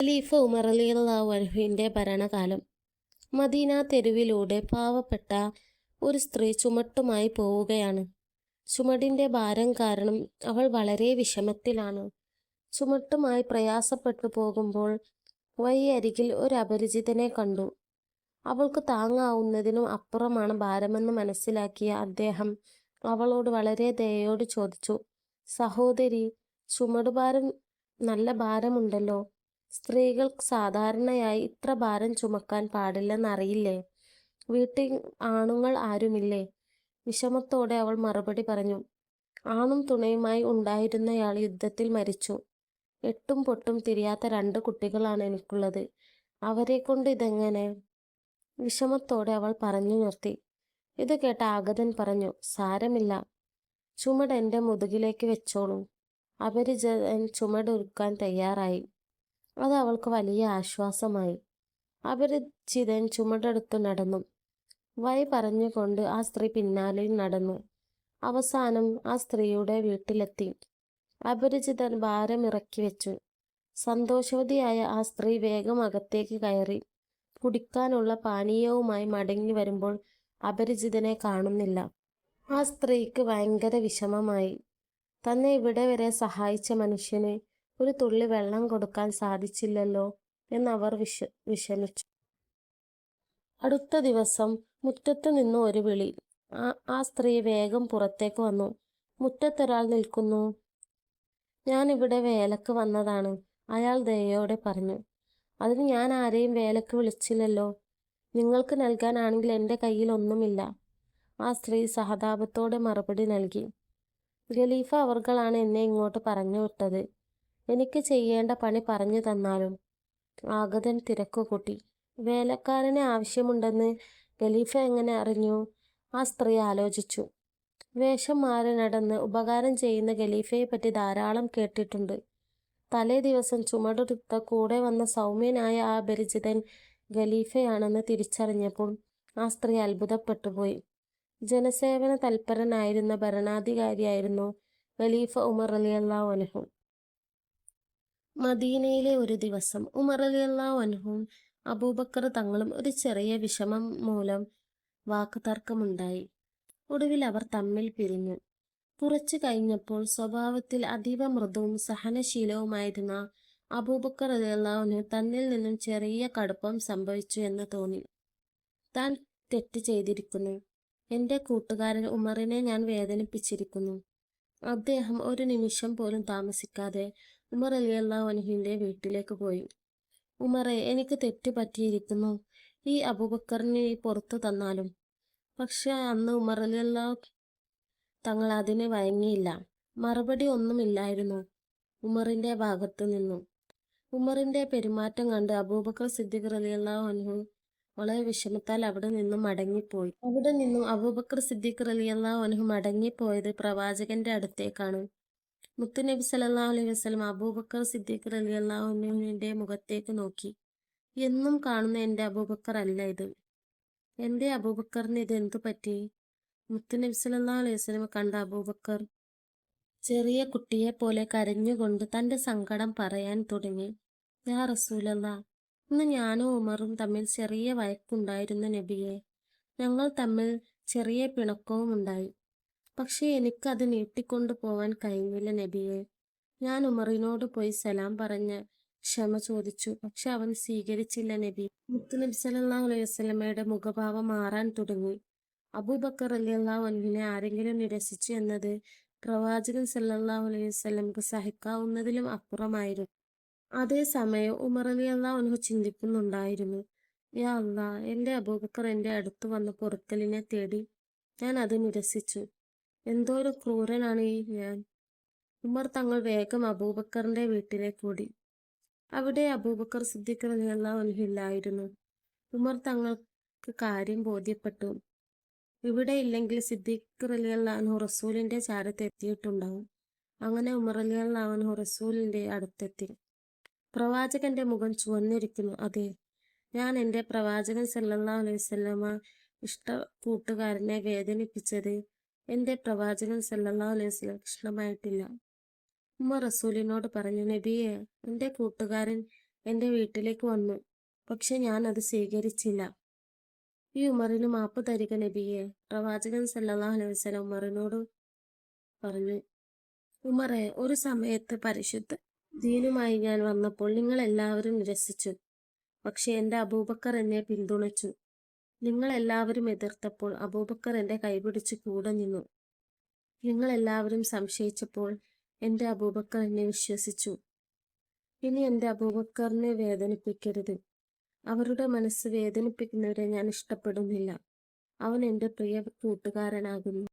ഖലീഫ ഉമർ റളിയല്ലാഹു അൻഹുവിന്റെ ഭരണകാലം. മദീന തെരുവിലൂടെ പാവപ്പെട്ട ഒരു സ്ത്രീ ചുമട്ടുമായി പോവുകയാണ്. ചുമടിന്റെ ഭാരം കാരണം അവൾ വളരെ വിഷമത്തിലാണ്. ചുമട്ടുമായി പ്രയാസപ്പെട്ടു പോകുമ്പോൾ വഴിയരികിൽ ഒരു അപരിചിതനെ കണ്ടു. അവൾക്ക് താങ്ങാവുന്നതിനും അപ്പുറമാണ് ഭാരമെന്ന് മനസ്സിലാക്കിയ അദ്ദേഹം അവളോട് വളരെ ദയയോട് ചോദിച്ചു, സഹോദരി, ചുമടുഭാരം നല്ല ഭാരമുണ്ടല്ലോ. സ്ത്രീകൾ സാധാരണയായി ഇത്ര ഭാരം ചുമക്കാൻ പാടില്ലെന്നറിയില്ലേ? വീട്ടിൽ ആണുങ്ങൾ ആരുമില്ലേ? വിഷമത്തോടെ അവൾ മറുപടി പറഞ്ഞു, ആണും തുണയുമായി ഉണ്ടായിരുന്നയാൾ യുദ്ധത്തിൽ മരിച്ചു. എട്ടും പൊട്ടും തിരിയാത്ത 2 കുട്ടികളാണ് എനിക്കുള്ളത്. അവരെക്കൊണ്ട് ഇതെങ്ങനെ? വിഷമത്തോടെ അവൾ പറഞ്ഞു നിർത്തി. ഇത് കേട്ട ആഗതൻ പറഞ്ഞു, സാരമില്ല, ചുമട് എൻ്റെ മുതുകിലേക്ക് വെച്ചോളൂ. അപരിചിതൻ ചുമടൊരുക്കാൻ തയ്യാറായി. അത് അവൾക്ക് വലിയ ആശ്വാസമായി. അപരിചിതൻ ചുമടെടുത്തു നടന്നു. വഴി പറഞ്ഞുകൊണ്ട് ആ സ്ത്രീ പിന്നാലെ നടന്നു. അവസാനം ആ സ്ത്രീയുടെ വീട്ടിലെത്തി. അപരിചിതൻ ഭാരമിറക്കി വെച്ചു. സന്തോഷവതിയായ ആ സ്ത്രീ വേഗം അകത്തേക്ക് കയറി. കുടിക്കാനുള്ള പാനീയവുമായി മടങ്ങി വരുമ്പോൾ അപരിചിതനെ കാണുന്നില്ല. ആ സ്ത്രീക്ക് ഭയങ്കര വിഷമമായി. തന്നെ ഇവിടെ വരെ സഹായിച്ച മനുഷ്യന് ഒരു തുള്ളി വെള്ളം കൊടുക്കാൻ സാധിച്ചില്ലല്ലോ എന്നവർ വിഷമിച്ചു. അടുത്ത ദിവസം മുറ്റത്ത് നിന്ന് ഒരു വിളി. ആ സ്ത്രീ വേഗം പുറത്തേക്ക് വന്നു. മുറ്റത്തൊരാൾ നിൽക്കുന്നു. ഞാൻ ഇവിടെ വേലക്ക് വന്നതാണ്, അയാൾ ദയയോടെ പറഞ്ഞു. അതിന് ഞാൻ ആരെയും വേലക്ക് വിളിച്ചില്ലല്ലോ. നിങ്ങൾക്ക് നൽകാനാണെങ്കിൽ എൻ്റെ കയ്യിൽ ഒന്നുമില്ല. ആ സ്ത്രീ സഹതാപത്തോടെ മറുപടി നൽകി. ഖലീഫ അവർകളാണ് എന്നെ ഇങ്ങോട്ട് പറഞ്ഞു വിട്ടത്. എനിക്ക് ചെയ്യേണ്ട പണി പറഞ്ഞു തന്നാലും. ആഗതൻ തിരക്കുകൂട്ടി. വേലക്കാരനെ ആവശ്യമുണ്ടെന്ന് ഖലീഫ എങ്ങനെ അറിഞ്ഞു? ആ സ്ത്രീ ആലോചിച്ചു. വേഷം മാറി നടന്ന് ഉപകാരം ചെയ്യുന്ന ഖലീഫയെപ്പറ്റി ധാരാളം കേട്ടിട്ടുണ്ട്. തലേ ദിവസം ചുമടെടുത്ത കൂടെ വന്ന സൗമ്യനായ ആ അപരിചിതൻ ഖലീഫയാണെന്ന് തിരിച്ചറിഞ്ഞപ്പോൾ ആ സ്ത്രീ അത്ഭുതപ്പെട്ടുപോയി. ജനസേവന തൽപരനായിരുന്ന ഭരണാധികാരിയായിരുന്നു ഖലീഫ ഉമർ റളിയല്ലാഹു അൻഹു. മദീനയിലെ ഒരു ദിവസം ഉമർ റളിയല്ലാഹു അൻഹുവും അബൂബക്കർ തങ്ങളും ഒരു ചെറിയ വിഷമം മൂലം വാക്കുതർക്കമുണ്ടായി. ഒടുവിൽ അവർ തമ്മിൽ പിരിഞ്ഞു. കുറച്ചു കഴിഞ്ഞപ്പോൾ സ്വഭാവത്തിൽ അതീവ മൃദുവും സഹനശീലവുമായിരുന്ന അബൂബക്കർ റളിയല്ലാഹു അൻഹു തന്നിൽ നിന്നും ചെറിയ കടുപ്പം സംഭവിച്ചു എന്ന് തോന്നി. താൻ തെറ്റ് ചെയ്തിരിക്കുന്നു. എൻ്റെ കൂട്ടുകാരൻ ഉമറിനെ ഞാൻ വേദനിപ്പിച്ചിരിക്കുന്നു. അദ്ദേഹം ഒരു നിമിഷം പോലും താമസിക്കാതെ ഉമർ റളിയല്ലാഹു അൻഹുവിൻ്റെ വീട്ടിലേക്ക് പോയി. ഉമറെ, എനിക്ക് തെറ്റ് പറ്റിയിരിക്കുന്നു. ഈ അബൂബക്കറിനെ പുറത്തു തന്നാലും. പക്ഷെ അന്ന് ഉമർ റളിയല്ലാഹു തങ്ങൾ അതിന് വഴങ്ങിയില്ല. മറുപടി ഒന്നുമില്ലായിരുന്നു ഉമറിന്റെ ഭാഗത്തു നിന്നും. ഉമറിന്റെ പെരുമാറ്റം കണ്ട് അബൂബക്കർ സിദ്ദീഖ് റളിയല്ലാഹു അൻഹു വളരെ വിഷമത്താൽ അവിടെ നിന്നും മടങ്ങിപ്പോയി. അവിടെ നിന്നും അബൂബക്കർ സിദ്ദീഖ് റളിയല്ലാഹു അൻഹു മടങ്ങിപ്പോയത് പ്രവാചകന്റെ അടുത്തേക്കാണ്. മുത്തുനബി സല്ലല്ലാഹു അലൈഹി വസല്ലം അബൂബക്കർ സിദ്ദീഖ് റളിയല്ലാഹു അൻഹുവിന്റെ മുഖത്തേക്ക് നോക്കി. എന്നും കാണുന്ന എൻ്റെ അബൂബക്കർ അല്ല ഇത്. എൻ്റെ അബൂബക്കറിന് ഇത് എന്തു പറ്റി? മുത്തുനബി സല്ലല്ലാഹു അലൈഹി വസല്ലം കണ്ട അബൂബക്കർ ചെറിയ കുട്ടിയെ പോലെ കരഞ്ഞുകൊണ്ട് തൻ്റെ സങ്കടം പറയാൻ തുടങ്ങി. യാ റസൂലല്ലാഹ്, ഇന്ന് ഞാനും ഉമറും തമ്മിൽ ചെറിയ വഴക്കുണ്ടായിരുന്നു നബിയെ. ഞങ്ങൾ തമ്മിൽ ചെറിയ പിണക്കവും ഉണ്ടായി. പക്ഷേ എനിക്കത് നീട്ടിക്കൊണ്ടു പോവാൻ കഴിഞ്ഞില്ല നബിയെ. ഞാൻ ഉമറിനോട് പോയി സലാം പറഞ്ഞ് ക്ഷമ ചോദിച്ചു. പക്ഷെ അവൻ സ്വീകരിച്ചില്ല നബി. മുത്തുനബി സല്ലല്ലാഹു അലൈഹി വസല്ലമയുടെ മുഖഭാവം മാറാൻ തുടങ്ങി. അബൂബക്കർ റളിയല്ലാഹു അൻഹുവിനെ ആരെങ്കിലും നിരസിച്ചു എന്നത് പ്രവാചകൻ സല്ലല്ലാഹു അലൈഹി വസല്ലമക്ക് സഹിക്കാവുന്നതിലും അപ്പുറമായിരുന്നു. അതേസമയം ഉമർ റളിയല്ലാഹു അൻഹു ചിന്തിക്കുന്നുണ്ടായിരുന്നു, യാ അല്ലാഹ്, എൻ്റെ അബൂബക്കർ എൻ്റെ അടുത്ത് വന്ന പൊറുക്കലിനെ തേടി. ഞാൻ അത് നിരസിച്ചു. എന്തോരം ക്രൂരനാണ് ഞാൻ. ഉമർ തങ്ങൾ വേഗം അബൂബക്കറിന്റെ വീട്ടിലേക്ക് ഓടി. അവിടെ അബൂബക്കർ സിദ്ദീഖ് റളിയല്ലാഹു അൻഹു ഇല്ലായിരുന്നു. ഉമർ തങ്ങൾക്ക് കാര്യം ബോധ്യപ്പെട്ടു. ഇവിടെ ഇല്ലെങ്കിൽ സിദ്ദീഖ് റളിയല്ലാഹു അൻഹു റസൂലിന്റെ ചാരത്ത് എത്തിയിട്ടുണ്ടാവും. അങ്ങനെ ഉമർ റളിയല്ലാഹു അൻഹു റസൂലിന്റെ അടുത്തെത്തി. പ്രവാചകന്റെ മുഖം ചുവന്നിരിക്കുന്നു. അതെ, ഞാൻ എൻ്റെ പ്രവാചകൻ സല്ലല്ലാഹു അലൈഹി വസല്ലമ ഇഷ്ട കൂട്ടുകാരനെ വേദനിപ്പിച്ചത് എൻ്റെ പ്രവാചകൻ സല്ലല്ലാഹു അലൈഹി വസല്ലമക്ക് ഇഷ്ടമായിട്ടില്ല. ഉമർ റസൂലിനോട് പറഞ്ഞു, നബിയെ, എൻ്റെ കൂട്ടുകാരൻ എൻ്റെ വീട്ടിലേക്ക് വന്നു. പക്ഷെ ഞാൻ അത് സ്വീകരിച്ചില്ല. ഈ ഉമറിന് മാപ്പ് തരിക നബിയെ. പ്രവാചകൻ സല്ലല്ലാഹു അലൈഹി വസല്ലം ഉമറിനോട് പറഞ്ഞു. ഉമറെ, ഒരു സമയത്ത് പരിശുദ്ധ ദീനുമായി ഞാൻ വന്നപ്പോൾ നിങ്ങൾ എല്ലാവരും നിരസിച്ചു. പക്ഷെ എൻ്റെ അബൂബക്കർ എന്നെ പിന്തുണച്ചു. നിങ്ങൾ എല്ലാവരും എതിർത്തപ്പോൾ അബൂബക്കർ എൻ്റെ കൈപിടിച്ച് കൂടെ നിന്നു. നിങ്ങൾ എല്ലാവരും സംശയിച്ചപ്പോൾ എൻ്റെ അബൂബക്കർ എന്നെ വിശ്വസിച്ചു. ഇനി എൻ്റെ അബൂബക്കറിനെ വേദനിപ്പിക്കരുത്. അവരുടെ മനസ്സ് വേദനിപ്പിക്കുന്നവരെ ഞാൻ ഇഷ്ടപ്പെടുന്നില്ല. അവൻ എൻ്റെ പ്രിയ കൂട്ടുകാരനാകുന്നു.